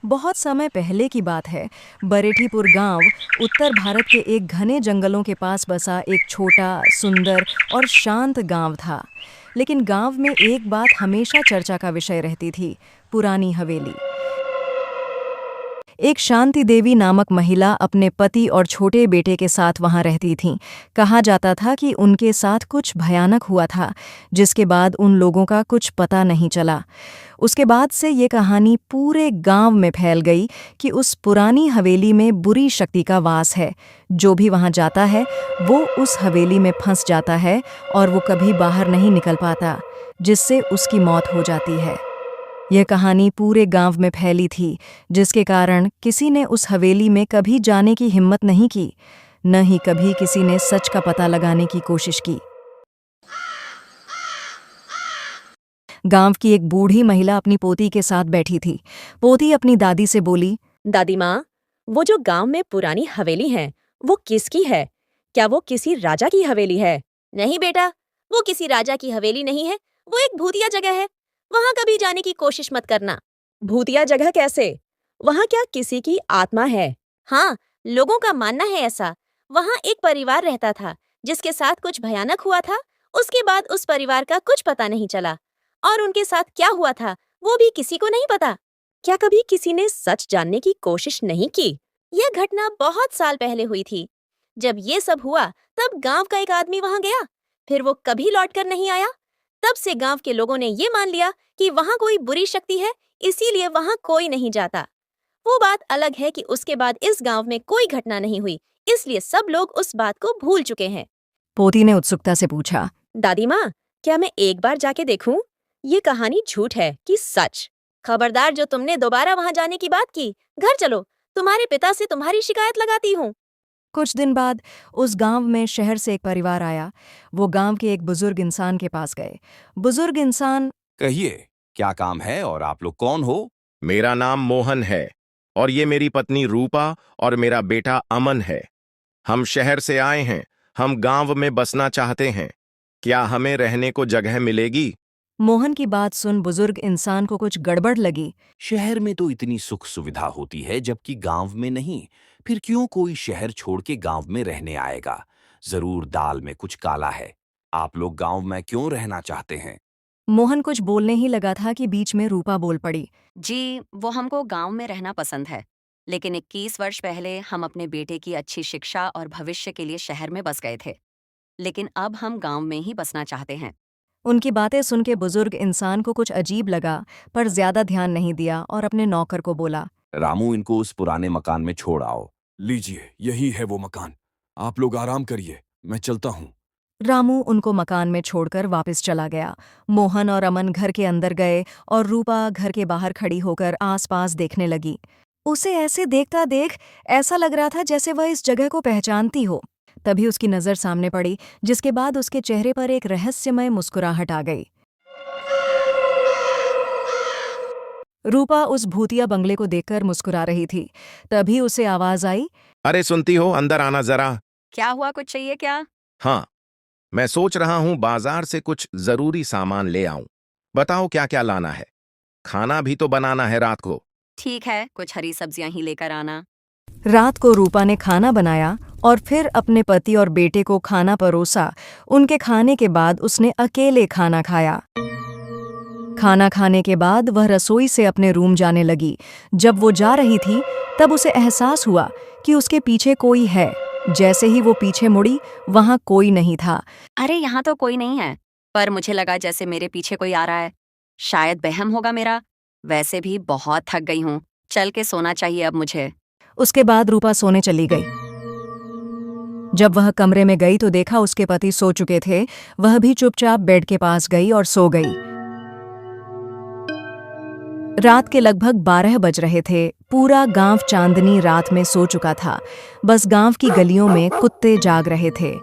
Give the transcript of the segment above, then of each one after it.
बहुत समय पहले की बात है। बरेठीपुर गांव उत्तर भारत के एक घने जंगलों के पास बसा एक छोटा, सुंदर और शांत गांव था। लेकिन गांव में एक बात हमेशा चर्चा का विषय रहती थी, पुरानी हवेली। एक शांति देवी नामक महिला अपने पति और छोटे बेटे के साथ वहां रहती थीं। कहा जाता था कि उनके साथ कुछ भयानक हुआ था, जिसके बाद उन लोगों का कुछ पता नहीं चला। उसके बाद से ये कहानी पूरे गांव में फैल गई कि उस पुरानी हवेली में बुरी शक्ति का वास है। जो भी वहां जाता है वो उस हवेली में फंस जाता है और वो कभी बाहर नहीं निकल पाता, जिससे उसकी मौत हो जाती है। यह कहानी पूरे गांव में फैली थी, जिसके कारण किसी ने उस हवेली में कभी जाने की हिम्मत नहीं की, न ही कभी किसी ने सच का पता लगाने की कोशिश की। गांव की एक बूढ़ी महिला अपनी पोती के साथ बैठी थी। पोती अपनी दादी से बोली, दादी माँ, वो जो गांव में पुरानी हवेली है, वो किसकी है? क्या वो किसी राजा की हवेली है? नहीं बेटा, वो किसी राजा की हवेली नहीं है। वो एक भूतिया जगह है। वहां कभी जाने की कोशिश मत करना। भूतिया जगह कैसे? वहां क्या किसी की आत्मा है? हाँ, लोगों का मानना है ऐसा। वहां एक परिवार रहता था, जिसके साथ कुछ भयानक हुआ था। उसके बाद उस परिवार का कुछ पता नहीं चला, और उनके साथ क्या हुआ था वो भी किसी को नहीं पता। क्या कभी किसी ने सच जानने की कोशिश नहीं की? यह घटना बहुत साल पहले हुई थी। जब ये सब हुआ तब गांव का एक आदमी वहां गया, फिर वो कभी लौटकर नहीं आया। तब से गांव के लोगों ने ये मान लिया कि वहां कोई बुरी शक्ति है, इसीलिए वहां कोई नहीं जाता। वो बात अलग है कि उसके बाद इस गांव में कोई घटना नहीं हुई, इसलिए सब लोग उस बात को भूल चुके हैं। पोती ने उत्सुकता से पूछा, दादी माँ, क्या मैं एक बार जाके देखूं? ये कहानी झूठ है कि सच? खबरदार, जो तुमने दोबारा वहां जाने की बात की, घर चलो, तुम्हारे पिता से तुम्हारी शिकायत लगाती हूँ। कुछ दिन बाद उस गांव में शहर से एक परिवार आया। वो गांव के एक बुजुर्ग इंसान के पास गए। बुजुर्ग इंसान, कहिए, क्या काम है और आप लोग कौन हो? मेरा नाम मोहन है और ये मेरी पत्नी रूपा और मेरा बेटा अमन है। हम शहर से आए हैं। हम गांव में बसना चाहते हैं। क्या हमें रहने को जगह मिलेगी? मोहन की बात सुन बुजुर्ग इंसान को कुछ गड़बड़ लगी। शहर में तो इतनी सुख सुविधा होती है, जबकि गांव में नहीं। फिर क्यों कोई शहर छोड़ के गांव में रहने आएगा? जरूर दाल में कुछ काला है। आप लोग गांव में क्यों रहना चाहते हैं? मोहन कुछ बोलने ही लगा था कि बीच में रूपा बोल पड़ी। जी, वो हमको गांव में रहना पसंद है, लेकिन 21 वर्ष पहले हम अपने बेटे की अच्छी शिक्षा और भविष्य के लिए शहर में बस गए थे। लेकिन अब हम गांव में ही बसना चाहते हैं। उनकी बातें सुन के बुजुर्ग इंसान को कुछ अजीब लगा, पर ज्यादा ध्यान नहीं दिया और अपने नौकर को बोला, रामू, इनको उस पुराने मकान में छोड़ आओ। लीजिए, यही है वो मकान। आप लोग आराम करिए, मैं चलता हूँ। रामू उनको मकान में छोड़कर वापस चला गया। मोहन और अमन घर के अंदर गए और रूपा घर के बाहर खड़ी होकर आसपास देखने लगी। उसे ऐसे देखता देख ऐसा लग रहा था जैसे वह इस जगह को पहचानती हो। तभी उसकी नजर सामने पड़ी, जिसके बाद उसके चेहरे पर एक रहस्यमय मुस्कुराहट आ गई। रूपा उस भूतिया बंगले को देखकर मुस्कुरा रही थी। तभी उसे आवाज आई, अरे सुनती हो, अंदर आना जरा। क्या हुआ, कुछ चाहिए क्या? हाँ, मैं सोच रहा हूँ बाजार से कुछ जरूरी सामान ले आऊं। बताओ क्या क्या लाना है। खाना भी तो बनाना है रात को। ठीक है, कुछ हरी सब्जियां ही लेकर आना। रात को रूपा ने खाना बनाया और फिर अपने पति और बेटे को खाना परोसा। उनके खाने के बाद उसने अकेले खाना खाया। खाना खाने के बाद वह रसोई से अपने रूम जाने लगी। जब वो जा रही थी तब उसे एहसास हुआ कि उसके पीछे कोई है। जैसे ही वो पीछे मुड़ी, वहां कोई नहीं था। अरे, यहाँ तो कोई नहीं है, पर मुझे लगा जैसे मेरे पीछे कोई आ रहा है। शायद वहम होगा मेरा। वैसे भी बहुत थक गई हूँ, चल के सोना चाहिए अब मुझे। उसके बाद रूपा सोने चली गई। जब वह कमरे में गई तो देखा उसके पति सो चुके थे। वह भी चुपचाप बेड के पास गई और सो गई। रात के लगभग 12 बज रहे थे। पूरा गांव चांदनी रात में सो चुका था। बस गांव की गलियों में कुत्ते जाग रहे थे।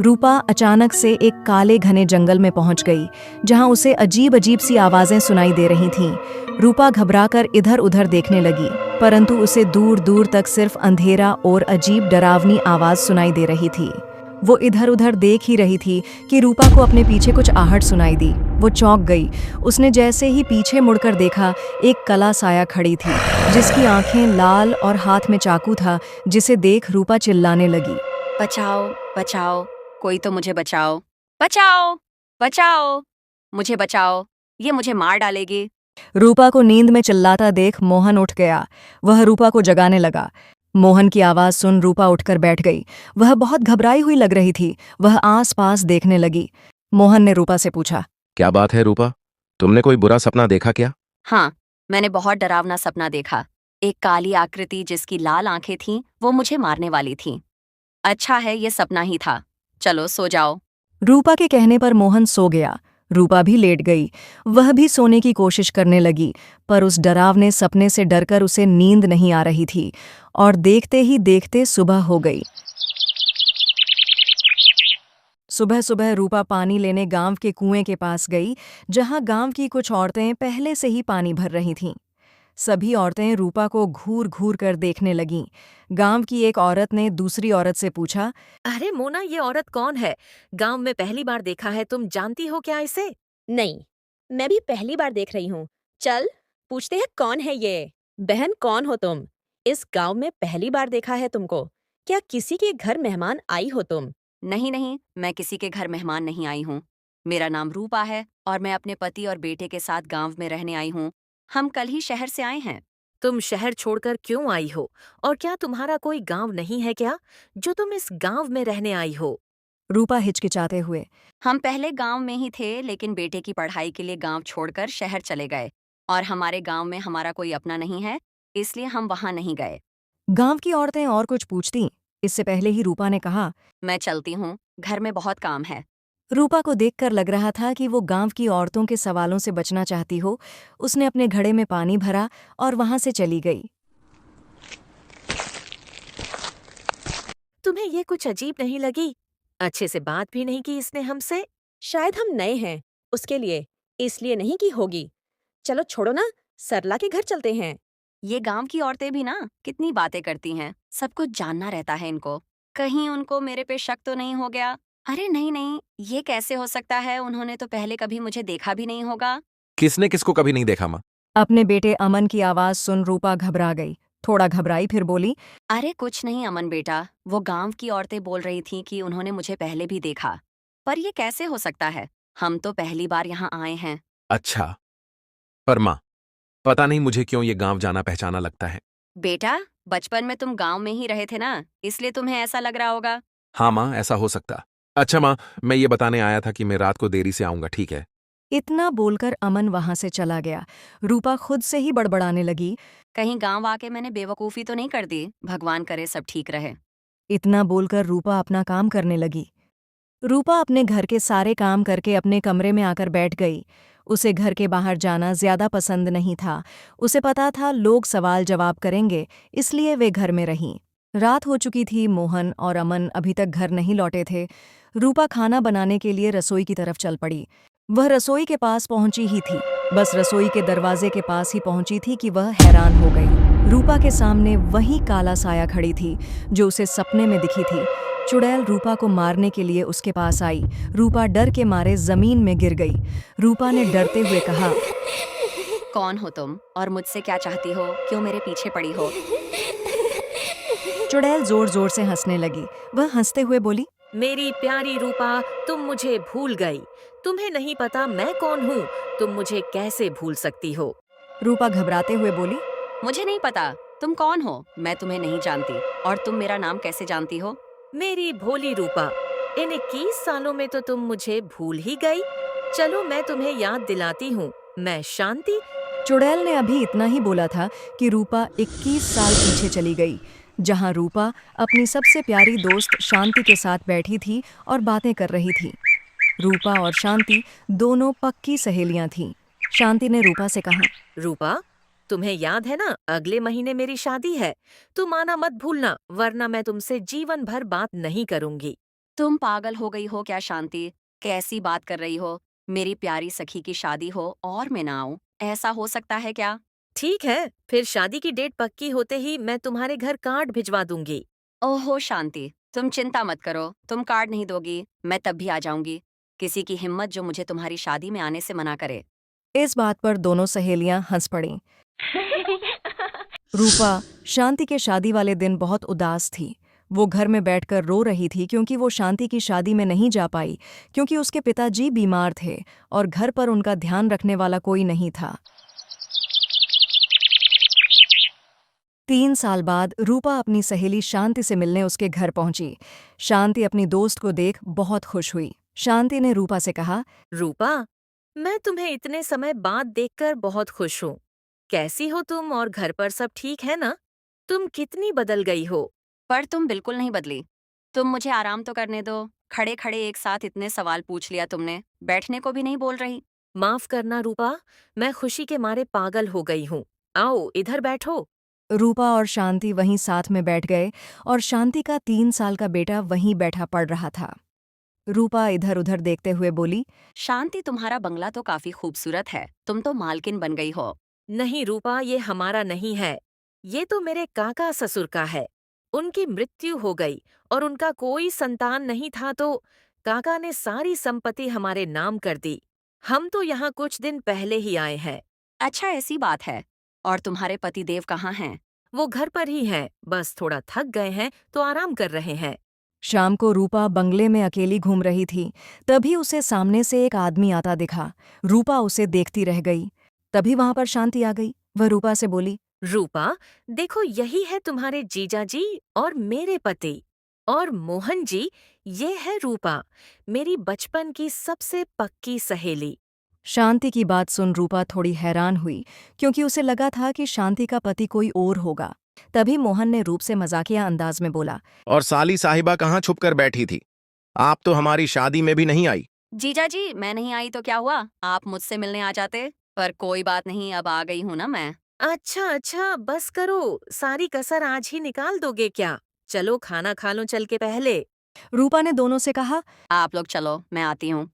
रूपा अचानक से एक काले घने जंगल में पहुंच गई, जहां उसे अजीब अजीब सी आवाजें सुनाई दे रही थीं। रूपा घबराकर इधर उधर देखने लगी, परंतु उसे दूर दूर तक सिर्फ अंधेरा और अजीब डरावनी आवाज सुनाई दे रही थी। वो इधर उधर देख ही रही थी कि रूपा को अपने पीछे कुछ आहट सुनाई दी। वो चौंक गई। उसने जैसे ही पीछे मुड़कर देखा, एक कला साया खड़ी थी जिसकी आंखें लाल और हाथ में चाकू था, जिसे देख रूपा चिल्लाने लगी। बचाओ, बचाओ, कोई तो मुझे बचाओ, बचाओ, बचाओ, मुझे बचाओ, ये मुझे मार डालेगी। रूपा को नींद में चिल्लाता देख मोहन उठ गया। वह रूपा को जगाने लगा। मोहन की आवाज सुन रूपा उठकर बैठ गई। वह बहुत घबराई हुई लग रही थी। वह आस-पास देखने लगी। मोहन ने रूपा से पूछा, क्या बात है रूपा? तुमने कोई बुरा सपना देखा क्या? हाँ, मैंने बहुत डरावना सपना देखा। एक काली आकृति जिसकी लाल आंखें थीं, वो मुझे मारने वाली थी। अच्छा है, ये सपना ही था। चलो सो जाओ। रूपा के कहने पर मोहन सो गया। रूपा भी लेट गई। वह भी सोने की कोशिश करने लगी, पर उस डरावने सपने से डरकर उसे नींद नहीं आ रही थी और देखते ही देखते सुबह हो गई। सुबह सुबह रूपा पानी लेने गांव के कुएं के पास गई, जहां गांव की कुछ औरतें पहले से ही पानी भर रही थीं। सभी औरतें रूपा को घूर घूर कर देखने लगीं। गांव की एक औरत ने दूसरी औरत से पूछा, अरे मोना, ये औरत कौन है? गांव में पहली बार देखा है, तुम जानती हो क्या इसे? नहीं, मैं भी पहली बार देख रही हूँ। चल पूछते हैं कौन है ये। बहन, कौन हो तुम? इस गांव में पहली बार देखा है तुमको। क्या किसी के घर मेहमान आई हो तुम? नहीं नहीं, मैं किसी के घर मेहमान नहीं आई हूँ। मेरा नाम रूपा है और मैं अपने पति और बेटे के साथ गांव में रहने आई हूँ। हम कल ही शहर से आए हैं। तुम शहर छोड़कर क्यों आई हो? और क्या तुम्हारा कोई गांव नहीं है क्या, जो तुम इस गांव में रहने आई हो? रूपा हिचकिचाते हुए, हम पहले गांव में ही थे, लेकिन बेटे की पढ़ाई के लिए गांव छोड़कर शहर चले गए और हमारे गांव में हमारा कोई अपना नहीं है, इसलिए हम वहां नहीं गए। गांव की औरतें और कुछ पूछतीं। इससे पहले ही रूपा ने कहा। मैं चलती हूँ, घर में बहुत काम है। रूपा को देखकर लग रहा था कि वो गांव की औरतों के सवालों से बचना चाहती हो। उसने अपने घड़े में पानी भरा और वहां से चली गई। तुम्हें ये कुछ अजीब नहीं लगी? अच्छे से बात भी नहीं की इसने हमसे। शायद हम नए हैं, उसके लिए, इसलिए नहीं की होगी। चलो छोड़ो ना, सरला के घर चलते हैं। ये गांव की औरतें भी ना कितनी बातें करती हैं, सब कुछ जानना रहता है इनको। कहीं उनको मेरे पे शक तो नहीं हो गया? अरे नहीं नहीं, ये कैसे हो सकता है? उन्होंने तो पहले कभी मुझे देखा भी नहीं होगा। किसने किसको कभी नहीं देखा माँ? अपने बेटे अमन की आवाज सुन रूपा घबरा गई। थोड़ा घबराई फिर बोली, अरे कुछ नहीं अमन बेटा, वो गांव की औरतें बोल रही थीं कि उन्होंने मुझे पहले भी देखा। पर ये कैसे हो सकता है? हम तो पहली बार यहाँ आए हैं। अच्छा, पर माँ, पता नहीं मुझे क्यों ये गांव जाना पहचाना लगता है। बेटा, बचपन में तुम गांव में ही रहे थे ना, इसलिए तुम्हें ऐसा लग रहा होगा। हाँ माँ, ऐसा हो सकता। अच्छा माँ, मैं ये बताने आया था कि मैं रात को देरी से आऊंगा, ठीक है? इतना बोलकर अमन वहां से चला गया। रूपा खुद से ही बड़बड़ाने लगी। कहीं गांव आके मैंने बेवकूफ़ी तो नहीं कर दी? भगवान करे सब ठीक रहे। इतना बोलकर रूपा अपना काम करने लगी। रूपा अपने घर के सारे काम करके अपने कमरे में आकर बैठ गई। उसे घर के बाहर जाना ज्यादा पसंद नहीं था। उसे पता था लोग सवाल जवाब करेंगे, इसलिए वे घर में रहीं। रात हो चुकी थी। मोहन और अमन अभी तक घर नहीं लौटे थे। रूपा खाना बनाने के लिए रसोई की तरफ चल पड़ी। वह रसोई के पास पहुंची ही थी। बस रसोई के दरवाजे के पास ही पहुंची थी कि वह हैरान हो गई। रूपा के सामने वही काला साया खड़ी थी जो उसे सपने में दिखी थी। चुड़ैल रूपा को मारने के लिए उसके पास आई। रूपा डर के मारे जमीन में गिर गई। रूपा ने डरते हुए कहा, कौन हो तुम और मुझसे क्या चाहती हो? क्यों मेरे पीछे पड़ी हो? चुड़ैल जोर जोर से हंसने लगी। वह हंसते हुए बोली, मेरी प्यारी रूपा, तुम मुझे भूल गई। तुम्हें नहीं पता मैं कौन हूँ? तुम मुझे कैसे भूल सकती हो? रूपा घबराते हुए बोली, मुझे नहीं पता तुम कौन हो, मैं तुम्हें नहीं जानती। और तुम मेरा नाम कैसे जानती हो? मेरी भोली रूपा, इन 21 सालों में तो तुम मुझे भूल ही गई। चलो मैं तुम्हें याद दिलाती हूँ, मैं शांति। चुड़ैल ने अभी इतना ही बोला था कि रूपा 21 साल पीछे चली गई, जहां रूपा अपनी सबसे प्यारी दोस्त शांति के साथ बैठी थी और बातें कर रही थी। रूपा और शांति दोनों पक्की सहेलियां थीं। शांति ने रूपा से कहा, रूपा, तुम्हें याद है ना, अगले महीने मेरी शादी है। तुम आना मत भूलना, वरना मैं तुमसे जीवन भर बात नहीं करूंगी। तुम पागल हो गई हो क्या शांति? कैसी बात कर रही हो? मेरी प्यारी सखी की शादी हो और मैं ना आऊं, ऐसा हो सकता है क्या? ठीक है, फिर शादी की डेट पक्की होते ही मैं तुम्हारे घर कार्ड भिजवा दूंगी। ओहो शांति, तुम चिंता मत करो, तुम कार्ड नहीं दोगी, मैं तब भी आ जाऊंगी। किसी की हिम्मत जो मुझे तुम्हारी शादी में आने से मना करे। इस बात पर दोनों सहेलियां हंस पड़ीं। रूपा शांति के शादी वाले दिन बहुत उदास थी। वो घर में बैठकर रो रही थी क्योंकि वो शांति की शादी में नहीं जा पाई, क्योंकि उसके पिताजी बीमार थे और घर पर उनका ध्यान रखने वाला कोई नहीं था। 3 साल बाद रूपा अपनी सहेली शांति से मिलने उसके घर पहुंची। शांति अपनी दोस्त को देख बहुत खुश हुई। शांति ने रूपा से कहा, रूपा, मैं तुम्हें इतने समय बाद देखकर बहुत खुश हूँ। कैसी हो तुम और घर पर सब ठीक है ना? तुम कितनी बदल गई हो। पर तुम बिल्कुल नहीं बदली। तुम मुझे आराम तो करने दो। खड़े खड़े एक साथ इतने सवाल पूछ लिया तुमने, बैठने को भी नहीं बोल रही। माफ करना रूपा, मैं खुशी के मारे पागल हो गई हूँ। आओ इधर बैठो। रूपा और शांति वहीं साथ में बैठ गए और शांति का 3 साल का बेटा वहीं बैठा पढ़ रहा था। रूपा इधर उधर देखते हुए बोली, शांति, तुम्हारा बंगला तो काफी खूबसूरत है, तुम तो मालकिन बन गई हो। नहीं रूपा, ये हमारा नहीं है। ये तो मेरे काका ससुर का है। उनकी मृत्यु हो गई और उनका कोई संतान नहीं था तो काका ने सारी संपत्ति हमारे नाम कर दी। हम तो यहाँ कुछ दिन पहले ही आए हैं। अच्छा, ऐसी बात है। और तुम्हारे पति देव कहाँ हैं? वो घर पर ही हैं, बस थोड़ा थक गए हैं तो आराम कर रहे हैं। शाम को रूपा बंगले में अकेली घूम रही थी। तभी उसे सामने से एक आदमी आता दिखा। रूपा उसे देखती रह गई। तभी वहां पर शांति आ गई। वह रूपा से बोली, रूपा, देखो यही है तुम्हारे जीजा जी और मेरे पति। और मोहन जी, ये है रूपा, मेरी बचपन की सबसे पक्की सहेली। शांति की बात सुन रूपा थोड़ी हैरान हुई, क्योंकि उसे लगा था कि शांति का पति कोई और होगा। तभी मोहन ने रूप से मजाकिया अंदाज में बोला, और साली साहिबा कहाँ छुप कर बैठी थी? आप तो हमारी शादी में भी नहीं आई। जीजा जी, मैं नहीं आई तो क्या हुआ, आप मुझसे मिलने आ जाते। पर कोई बात नहीं, अब आ गई हूँ ना मैं। अच्छा अच्छा, बस करो, सारी कसर आज ही निकाल दोगे क्या? चलो खाना खा लो चल के पहले। रूपा ने दोनों से कहा। आप लोग चलो, मैं आती हूँ।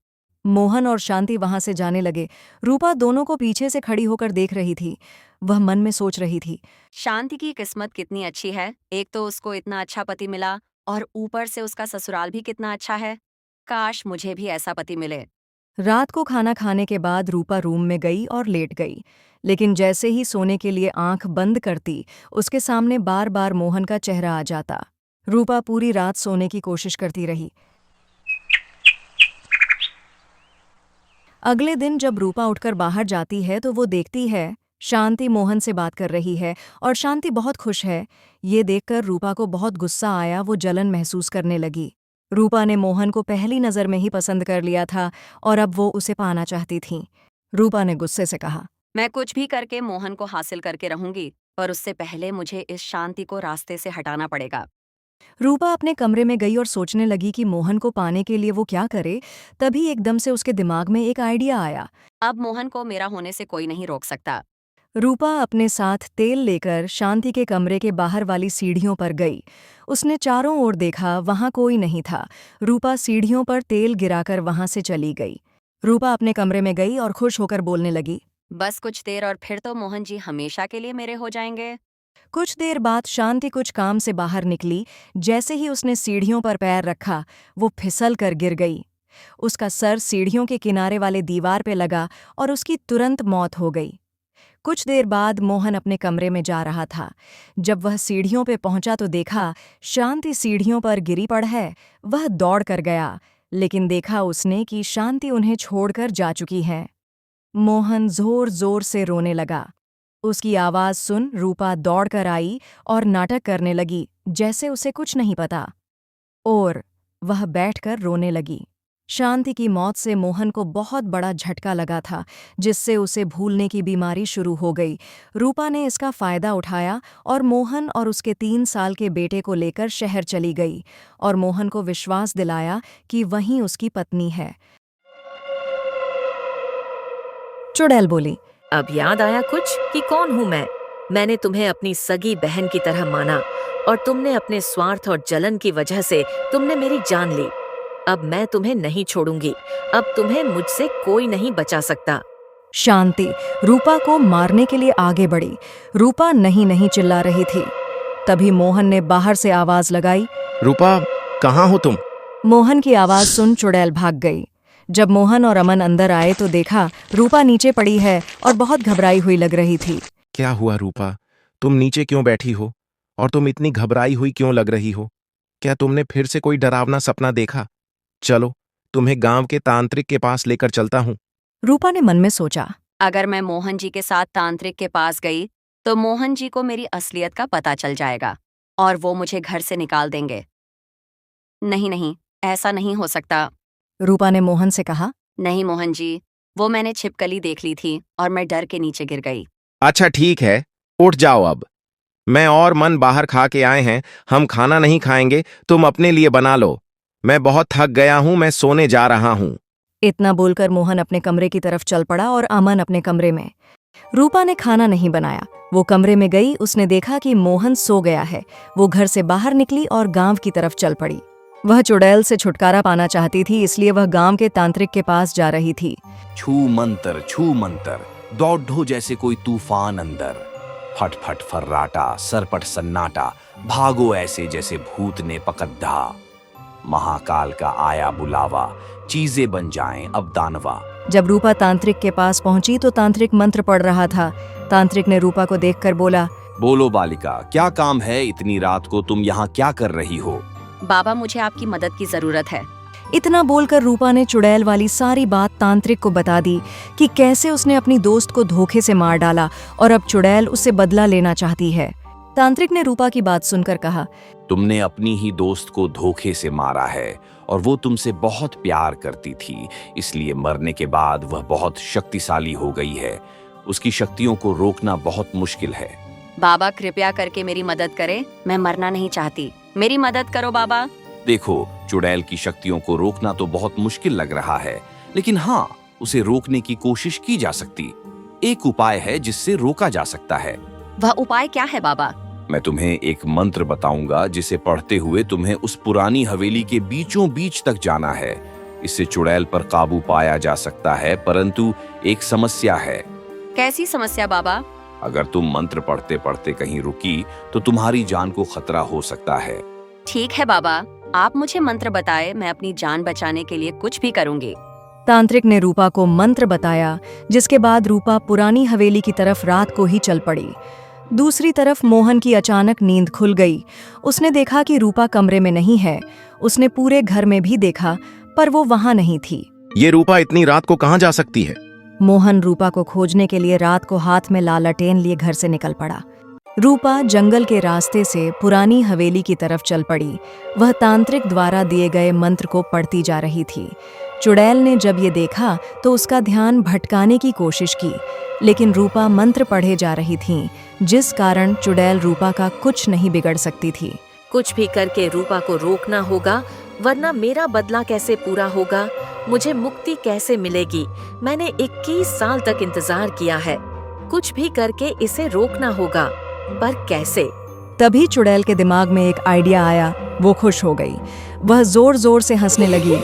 मोहन और शांति वहां से जाने लगे। रूपा दोनों को पीछे से खड़ी होकर देख रही थी। वह मन में सोच रही थी, शांति की किस्मत कितनी अच्छी है, एक तो उसको इतना अच्छा पति मिला और ऊपर से उसका ससुराल भी कितना अच्छा है। काश मुझे भी ऐसा पति मिले। रात को खाना खाने के बाद रूपा रूम में गई और लेट गई। लेकिन जैसे ही सोने के लिए आंख बंद करती, उसके सामने बार बार मोहन का चेहरा आ जाता। रूपा पूरी रात सोने की कोशिश करती रही। अगले दिन जब रूपा उठकर बाहर जाती है तो वो देखती है शांति मोहन से बात कर रही है और शांति बहुत खुश है। ये देखकर रूपा को बहुत गुस्सा आया। वो जलन महसूस करने लगी। रूपा ने मोहन को पहली नज़र में ही पसंद कर लिया था और अब वो उसे पाना चाहती थी। रूपा ने गुस्से से कहा, मैं कुछ भी करके मोहन को हासिल करके रहूंगी, पर उससे पहले मुझे इस शांति को रास्ते से हटाना पड़ेगा। रूपा अपने कमरे में गई और सोचने लगी कि मोहन को पाने के लिए वो क्या करे। तभी एकदम से उसके दिमाग में एक आइडिया आया। अब मोहन को मेरा होने से कोई नहीं रोक सकता। रूपा अपने साथ तेल लेकर शांति के कमरे के बाहर वाली सीढ़ियों पर गई। उसने चारों ओर देखा, वहां कोई नहीं था। रूपा सीढ़ियों पर तेल गिराकर वहां से चली गई। रूपा अपने कमरे में गई और खुश होकर बोलने लगी, बस कुछ देर और फिर तो मोहन जी हमेशा के लिए मेरे हो जाएंगे। कुछ देर बाद शांति कुछ काम से बाहर निकली। जैसे ही उसने सीढ़ियों पर पैर रखा, वो फिसल कर गिर गई। उसका सर सीढ़ियों के किनारे वाले दीवार पे लगा और उसकी तुरंत मौत हो गई। कुछ देर बाद मोहन अपने कमरे में जा रहा था। जब वह सीढ़ियों पे पहुंचा तो देखा शांति सीढ़ियों पर गिरी पड़ है। वह दौड़ कर गया, लेकिन देखा उसने कि शांति उन्हें छोड़कर जा चुकी है। मोहन जोर जोर से रोने लगा। उसकी आवाज सुन रूपा दौड़कर आई और नाटक करने लगी जैसे उसे कुछ नहीं पता, और वह बैठकर रोने लगी। शांति की मौत से मोहन को बहुत बड़ा झटका लगा था, जिससे उसे भूलने की बीमारी शुरू हो गई। रूपा ने इसका फायदा उठाया और मोहन और उसके 3 साल के बेटे को लेकर शहर चली गई और मोहन को विश्वास दिलाया कि वहीं उसकी पत्नी है। चुड़ैल बोली, अब याद आया कुछ कि कौन हूँ मैं। मैंने तुम्हें अपनी सगी बहन की तरह माना और तुमने अपने स्वार्थ और जलन की वजह से तुमने मेरी जान ली। अब मैं तुम्हें नहीं छोड़ूंगी। अब तुम्हें मुझसे कोई नहीं बचा सकता। शांति रूपा को मारने के लिए आगे बढ़ी। रूपा नहीं नहीं चिल्ला रही थी। तभी मोहन ने बाहर से आवाज लगाई, रूपा, कहाँ हो तुम? मोहन की आवाज सुन चुड़ैल भाग गई। जब मोहन और अमन अंदर आए तो देखा रूपा नीचे पड़ी है और बहुत घबराई हुई लग रही थी। क्या हुआ रूपा? तुम नीचे क्यों बैठी हो? और तुम इतनी घबराई हुई क्यों लग रही हो? क्या तुमने फिर से कोई डरावना सपना देखा? चलो, तुम्हें गांव के तांत्रिक के पास लेकर चलता हूँ। रूपा ने मन में सोचा। अगर मैं मोहन जी के साथ तांत्रिक के पास गई तो मोहन जी को मेरी असलियत का पता चल जाएगा और वो मुझे घर से निकाल देंगे। नहीं नहीं, ऐसा नहीं हो सकता। रूपा ने मोहन से कहा। नहीं मोहन जी, वो मैंने छिपकली देख ली थी और मैं डर के नीचे गिर गई। अच्छा ठीक है, उठ जाओ अब। मैं और मन बाहर खा के आए हैं, हम खाना नहीं खाएंगे, तुम अपने लिए बना लो। मैं बहुत थक गया हूं, मैं सोने जा रहा हूं। इतना बोलकर मोहन अपने कमरे की तरफ चल पड़ा और अमन अपने कमरे में। रूपा ने खाना नहीं बनाया। वो कमरे में गई, उसने देखा कि मोहन सो गया है। वो घर से बाहर निकली और गांव की तरफ चल पड़ी। वह चुड़ैल से छुटकारा पाना चाहती थी, इसलिए वह गांव के तांत्रिक के पास जा रही थी। छू मंतर, दौड़ ढो जैसे कोई तूफान अंदर। फट फट फर्राटा, सरपट सन्नाटा, भागो ऐसे जैसे भूत ने पकड़ा। महाकाल का आया बुलावा, चीजें बन जाएं अब दानवा। जब रूपा तांत्रिक के पास पहुंची तो तांत्रिक मंत्र पढ़ रहा था। तांत्रिक ने रूपा को देखकर बोला। बोलो बालिका, क्या काम है? इतनी रात को तुम यहाँ क्या कर रही हो? बाबा, मुझे आपकी मदद की जरूरत है। इतना बोलकर रूपा ने चुड़ैल वाली सारी बात तांत्रिक को बता दी कि कैसे उसने अपनी दोस्त को धोखे से मार डाला और अब चुड़ैल उससे बदला लेना चाहती है। तांत्रिक ने रूपा की बात सुनकर कहा। तुमने अपनी ही दोस्त को धोखे से मारा है और वो तुमसे बहुत प्यार करती थी, इसलिए मरने के बाद वह बहुत शक्तिशाली हो गई है। उसकी शक्तियों को रोकना बहुत मुश्किल है। बाबा, कृपया करके मेरी मदद करें, मैं मरना नहीं चाहती। मेरी मदद करो बाबा। देखो, चुड़ैल की शक्तियों को रोकना तो बहुत मुश्किल लग रहा है, लेकिन हाँ, उसे रोकने की कोशिश की जा सकती। एक उपाय है जिससे रोका जा सकता है। वह उपाय क्या है बाबा? मैं तुम्हें एक मंत्र बताऊंगा जिसे पढ़ते हुए तुम्हें उस पुरानी हवेली के बीचों बीच तक जाना है। इससे चुड़ैल पर काबू पाया जा सकता है, परंतु एक समस्या है। कैसी समस्या बाबा? अगर तुम मंत्र पढ़ते पढ़ते कहीं रुकी तो तुम्हारी जान को खतरा हो सकता है। ठीक है बाबा, आप मुझे मंत्र बताए, मैं अपनी जान बचाने के लिए कुछ भी करूंगी। तांत्रिक ने रूपा को मंत्र बताया, जिसके बाद रूपा पुरानी हवेली की तरफ रात को ही चल पड़ी। दूसरी तरफ मोहन की अचानक नींद खुल गई। उसने देखा कि रूपा कमरे में नहीं है। उसने पूरे घर में भी देखा, पर वो वहां नहीं थी। ये रूपा इतनी रात को कहाँ जा सकती है? मोहन रूपा को खोजने के लिए रात को हाथ में लालटेन लिए घर से निकल पड़ा। रूपा जंगल के रास्ते से पुरानी हवेली की तरफ चल पड़ी। वह तांत्रिक द्वारा दिए गए मंत्र को पढ़ती जा रही थी। चुड़ैल ने जब ये देखा तो उसका ध्यान भटकाने की कोशिश की, लेकिन रूपा मंत्र पढ़े जा रही थी, जिस कारण चुड़ैल रूपा का कुछ नहीं बिगड़ सकती थी। कुछ भी करके रूपा को रोकना होगा, वरना मेरा बदला कैसे पूरा होगा? मुझे मुक्ति कैसे मिलेगी? मैंने 21 साल तक इंतजार किया है। कुछ भी करके इसे रोकना होगा, पर कैसे? तभी चुड़ैल के दिमाग में एक आइडिया आया। वो खुश हो गई। वह जोर जोर से हंसने लगी।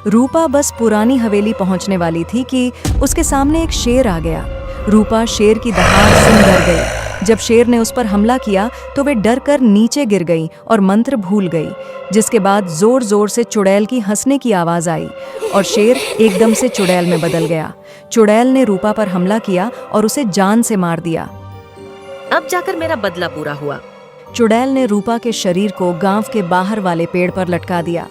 रूपा बस पुरानी हवेली पहुंचने वाली थी कि उसके सामने एक शेर आ गया। रूपा शेर की दहाड़ सुन डर गई। जब शेर ने उस पर हमला किया तो वे डर कर नीचे गिर गई और मंत्र भूल गई, जिसके बाद जोर जोर से चुड़ैल की हंसने की आवाज आई और शेर एकदम से चुड़ैल में बदल गया। चुड़ैल ने रूपा पर हमला किया और उसे जान से मार दिया। अब जाकर मेरा बदला पूरा हुआ। चुड़ैल ने रूपा के शरीर को गांव के बाहर वाले पेड़ पर लटका दिया।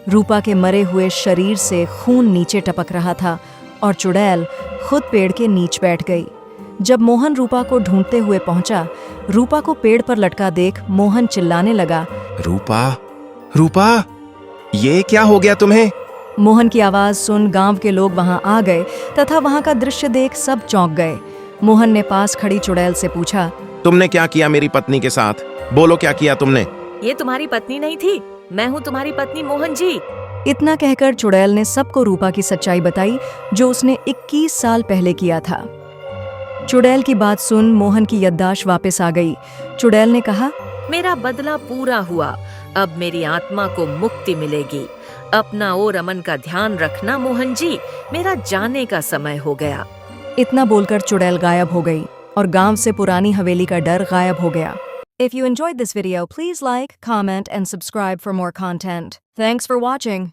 रूपा के मरे हुए शरीर से खून नीचे टपक रहा था और चुड़ैल खुद पेड़ के नीचे बैठ गई। जब मोहन रूपा को ढूंढते हुए पहुंचा, रूपा को पेड़ पर लटका देख मोहन चिल्लाने लगा। रूपा, रूपा, ये क्या हो गया तुम्हें? मोहन की आवाज सुन गांव के लोग वहां आ गए तथा वहां का दृश्य देख सब चौंक गए। मोहन ने पास खड़ी चुड़ैल से पूछा, तुमने क्या किया मेरी पत्नी के साथ? बोलो, क्या किया तुमने? ये तुम्हारी पत्नी नहीं थी, मैं हूँ तुम्हारी पत्नी मोहन जी। इतना कहकर चुड़ैल ने सबको रूपा की सच्चाई बताई, जो उसने 21 साल पहले किया था। चुड़ैल की बात सुन मोहन की याददाश्त वापस आ गई। चुड़ैल ने कहा, मेरा बदला पूरा हुआ, अब मेरी आत्मा को मुक्ति मिलेगी। अपना और अमन का ध्यान रखना मोहन जी, मेरा जाने का समय हो गया। इतना बोलकर चुड़ैल गायब हो गई और गांव से पुरानी हवेली का डर गायब हो गया। If you enjoyed this video, please like, comment, and subscribe for more content. Thanks for watching.